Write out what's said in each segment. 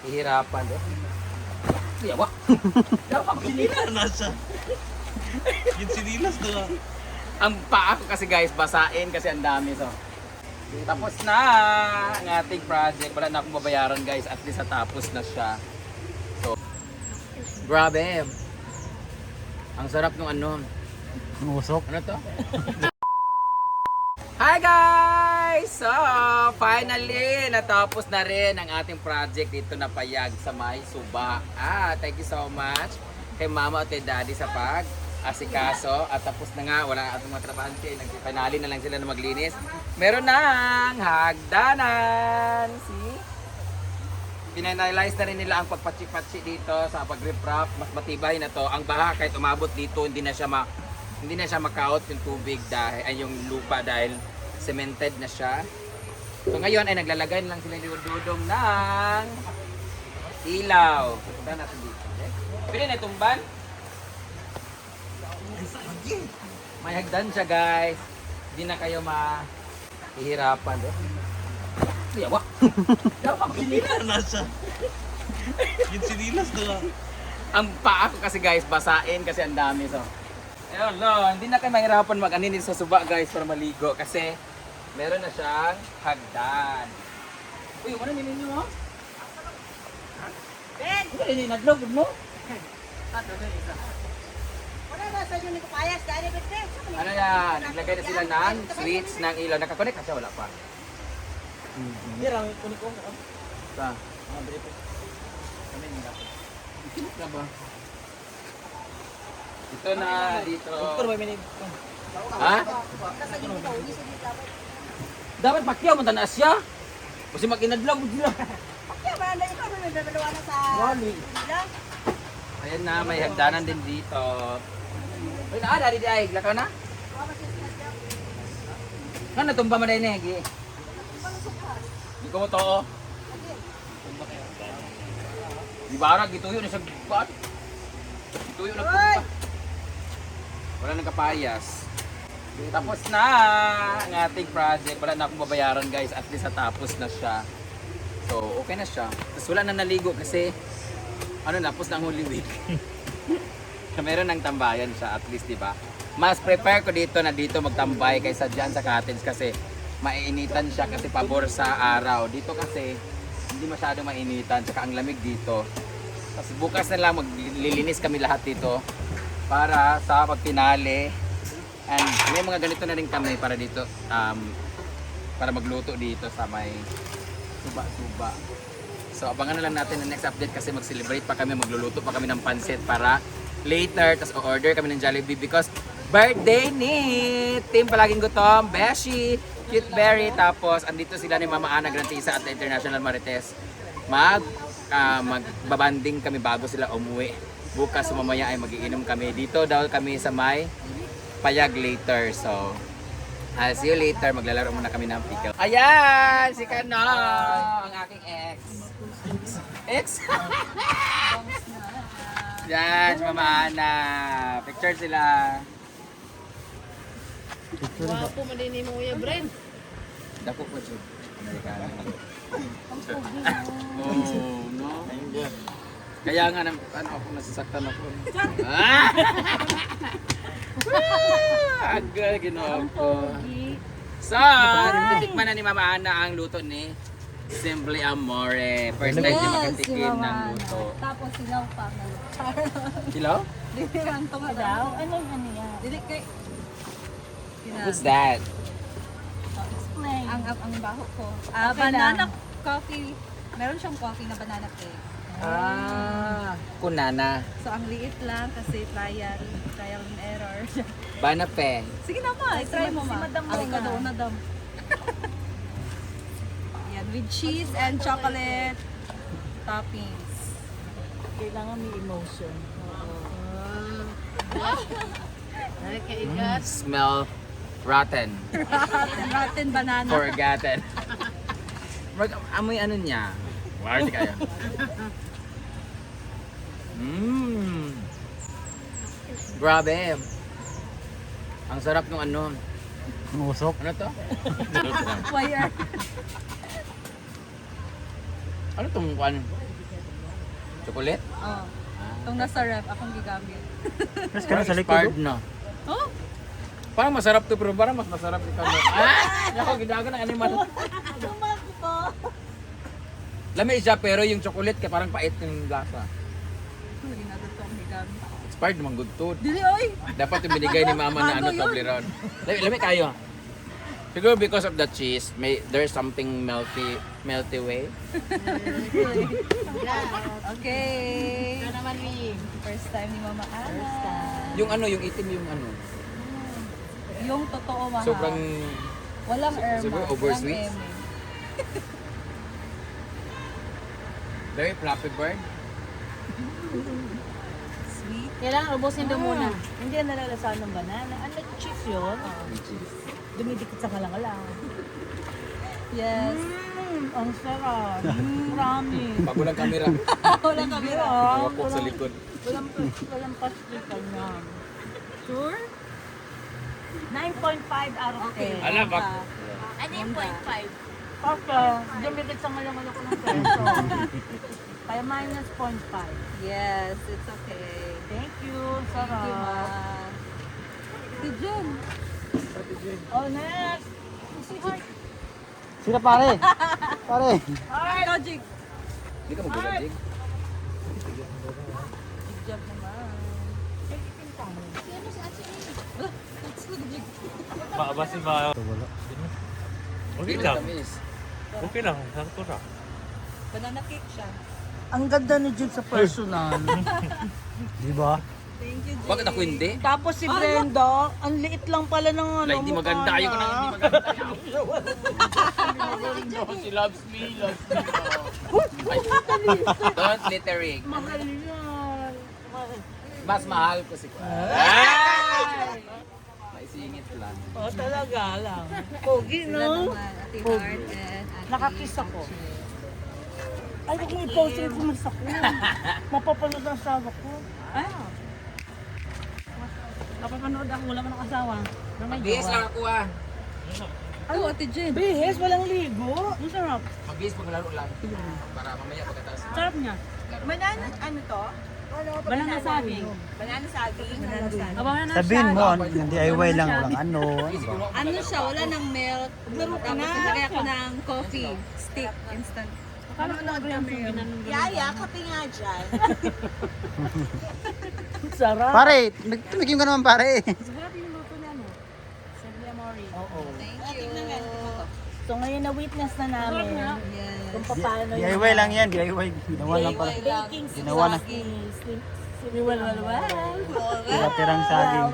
Hihirapan eh. Yawa. Yawa, sinilas na siya. Yung sinilas na nga. Ang paa ko kasi guys, basain kasi ang dami so. Tapos na ang ating project. Wala na akong babayaran guys, at least tapos na siya. So, grabe. Ang sarap ng ano. Usok. Ano to? Hi guys! So, finally, natapos na rin ang ating project dito na payag sa May Suba. Thank you so much kay Mama at kay Daddy sa pag-asikaso. At tapos na nga, wala na atong mga trabahante. Nagpinali na lang sila na maglinis. Meron ng hagdanan. See? Pinanalyze na rin nila ang pagpatsi-patsi dito sa pag-reprop. Mas matibay na to. Ang baha kahit umabot dito, hindi na siya makaot yung tubig dahil ay yung lupa dahil cemented na siya. So ngayon ay naglalagay lang sila ni Dudong ng ilaw. Punta natin dito. Okay? Pwede na tumban. May hagdan siya guys. Hindi na kayo mahihirapan. Yawa. Yawa, Sinilas na siya. Yung sinilas na nga. ang paa ko kasi guys, basain kasi ang dami so. Ayun, no, hindi na kayo mahirapan mag-anin sa suba guys para maligo kasi meron na siyang hagdan. Uy, ano nilin nyo mo? Ben! Ano nilin naglog mo? Wala na sa inyo ni Kapayas, dahil bete. Ano yan? Naglagay na sila ng switch ng ilaw. Nakakonect kasi wala pa. Hirang kunik ko. Sa? Kami nila. Ikinip na ba? Ito na dito. Doktor, may minute. Ha? Nasa inyo ni Kapayas, hindi dapat. Dapat pakyaw mo tanas siya. Kasi makinadlog mo sila. Kaya ba, na ikaw na nagdadalawa na sa... Wali. Nila? Ayan na, may hagdanan din dito. Uy, dari di ay, lakaw na? Nga natumba mo na yun eh, Gi. Hindi ko mo to, oh. Di barag, gituyo na siya. Ba't? Gituyo na tumba. Wala nang kapayas. Tapos na ang ating project. Wala na akong babayaran guys, at least natapos na siya. So, okay na siya. Tapos wala na naligo kasi tapos na ang Holy Week. Meron ng tambayan siya at least, di ba? Mas prepare ko dito na dito magtambay kaysa dyan sa cottage kasi maiinitan siya kasi pabor sa araw. Dito kasi hindi masyado mainitan, tsaka ang lamig dito. Tapos bukas na lang maglilinis kami lahat dito para sa pagpinali. And may mga ganito na rin kami para dito, para magluto dito sa may suba-suba. So abangan na lang natin ang next update kasi mag-celebrate pa kami, magluluto pa kami ng pansit para later, tapos order kami ng Jollibee because birthday ni Team Palaging Gutom, Beshi, Cute Berry, tapos andito sila ni Mama Ana Grantisa at the International Marites. Magbabanding kami bago sila umuwi. Bukas mamaya ay magiinom kami. Dito daw kami sa may payag later. So, I'll see you later. Maglalaro muna kami ng pickle. Ayan! Si Kano! Ang aking ex. Ex? Yan, si Mama Ana. Picture sila. Wapo, malini mo kuya, Bren. Dako po siya. Amerikano. Oh, no? Kaya nga, ako nasasaktan ako. Agad, ginawa ko. So, titikman na ni Mama Ana ang luto ni Simply Amore. First time niya makatikim ng luto. Tapos silaw pa. Silaw? Dinirang to nga daw. Anong ano yan? Dili kay... What's that? Explain. Ang baho ko. Banana coffee. Meron siyang coffee na banana cake. Kunana. So, ang liit lang kasi trial and error. Banape. Sige na ma, try mo ma. Si Madam Ay, muna. ka daw na dam. Yan, with cheese and chocolate toppings. Kailangan may emotion. Smell rotten. Rotten banana. Forgotten. Amoy ano niya? Warti kaya. Grabe. Ang sarap ng ano. Usok. Ano to? Wire. Ano tong kwan? Chocolate? Oh. Itong nasa ref, akong gigamit. Mas ka na sa likod. Expired na. Oh? Parang masarap to pero parang mas masarap ikaw. Ako, gidagan ng animal. Lami siya pero yung chocolate kaya parang pait yung lasa. Hindi na ito ang gigamit. Expired naman good to. Dili, oy! Dapat yung binigay ni mama na ano Bago yun. Toblerone. Lami kayo. Siguro because of the cheese, there's something melty way. Okay. Ito naman, Mi. First time ni Mama Ana. Yung ano, yung itim yung ano. Yung totoo mahal. Sobrang Walang Irma. siguro oversweet. Walang eme. very fluffy bird. Sweet. Kailangan ubusin daw muna. Hindi yan nalalasahan ng banana. Ano, cheese yun? May cheese. Dumidikit sa kalang-kalang. Yes. Ang sarap. Promise. Bago lang camera. Walang kamera. Hawak ko sa likod. Walang pastikan na. Sure? 9.5 out of 10. Ala, bak. Ano yung 0.5? Kasi, dumidikit sa kalang-kalang ko ng peso. Kaya minus 0.5. Yes, it's okay. Thank you. Thank you, Ma. Sarap. Si Jen. Oh, next. Si Heart. Sila pare. Pare. Ikaw, Jig. Hindi ka magbulag, Good job naman. Wala, that's good, Jig. Baabasin ba? Ito wala. Okay lang. Okay lang. Sakto na. Banana cake siya. Ang ganda ni Jun sa personal. Di ba? Thank you, Jig. Bakit ako hindi? Tapos si Brenda, ang liit lang pala ng ano. Like, hindi mukha maganda. Ayoko niya. nang hindi maganda. She loves me, loves me. Don't littering. Mahal yan. Mas mahal ko si Ay! May singit lang. Oh, talaga lang. Pogi, Sila no? naman, Ate Heart and Ate Nakakiss ako. Jig. Ay, huwag mo i-post rin kumis ako. Mapapanood ang asawa ko. Ah, Napapanood ako, wala ka ng asawa. Na may Magbihis jowa. lang ako ah. ano, Ate Jen? Bihis, walang ligo. Ang sarap. Magbihis maglaro lang. Para mamaya pagkatapos. Sarap niya. Banana, ano to? Banana saging. Banana saging. Banana saging. Banana Sabihin mo, saging. yung DIY lang, walang ano. Ano siya? Wala ng milk. Tapos nilagay ako ng coffee. Stick. Instant. Paano ko na kami yun? Yaya, kape nga dyan. Sarap. Pare, nagtumikim ka naman pare. Sigurado yung luto niya, no? Sabi Amori. Oo. Thank you. So ngayon na-witness na namin Yes. kung paano DIY lang yan, DIY. Ginawa lang pala. baking Ginawa na. Tira-tirang saging.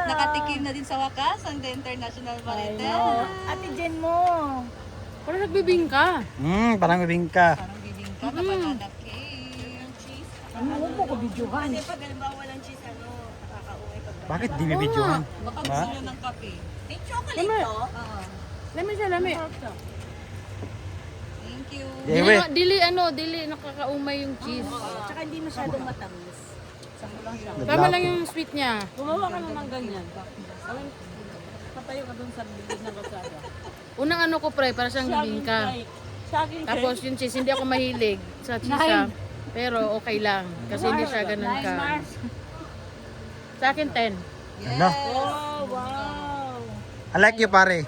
Nakatikim na din sa wakas ang The International Marites. Ate Jen mo. Parang nagbibingka. Parang bibingka. Parang bibingka na banana cake. Cheese. Ano mo ko videohan? Kasi pag halimbawa walang cheese, ano, nakaka-uwi pag Bakit di bibidyohan? baka Ba? gusto nyo ng kape. May chocolate to? Oo. Lami siya, lami. Thank you. DIY. Dili nakakaumay yung cheese. Tsaka hindi masyadong matamis. Sakto lang siya. Tama lang yung sweet niya. Gumawa ka na ng ganyan. Alam, patayo ka dun sa bibig ng kasada. Unang ano ko pre, para siyang bibingka. Saging Tapos yung cheese, hindi ako mahilig sa cheese ah. Pero okay lang. Kasi hindi siya ganun ka. Sa akin 10. Ano? Oh, wow. I like you pare.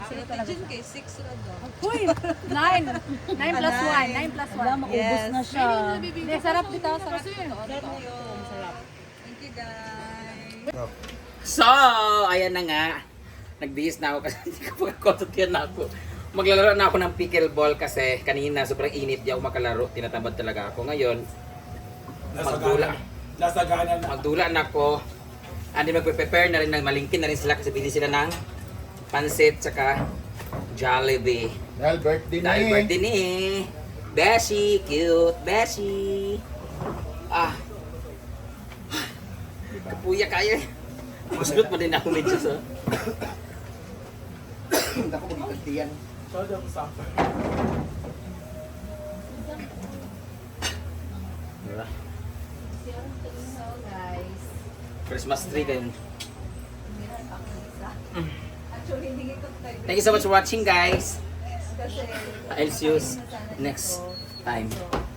Si Ate Jen kay 6 na daw. Uy, 9. 9 plus 1. 9 plus 1. Maubos Yes. na siya. Hindi, sarap dito. Sarap dito. Thank you guys. So, ayan na nga. Nagbihis na ako kasi hindi ko pagkakontot na ako. Maglalaro na ako ng pickleball kasi kanina sobrang init di ako makalaro. Tinatamad talaga ako. Ngayon, magdula na ako. Andi magpe-prepare na rin ng malingkin na rin sila kasi bili sila ng pansit tsaka Jollibee. Dahil birthday na Dahil eh. birthday ni Beshi, cute Beshi. Ah. Kapuya kayo eh. Masulot pa din ako medyo sa. Ako mag-birthday yan. Diba? Christmas tree kayo. Thank you so much for watching guys. I'll see you next time.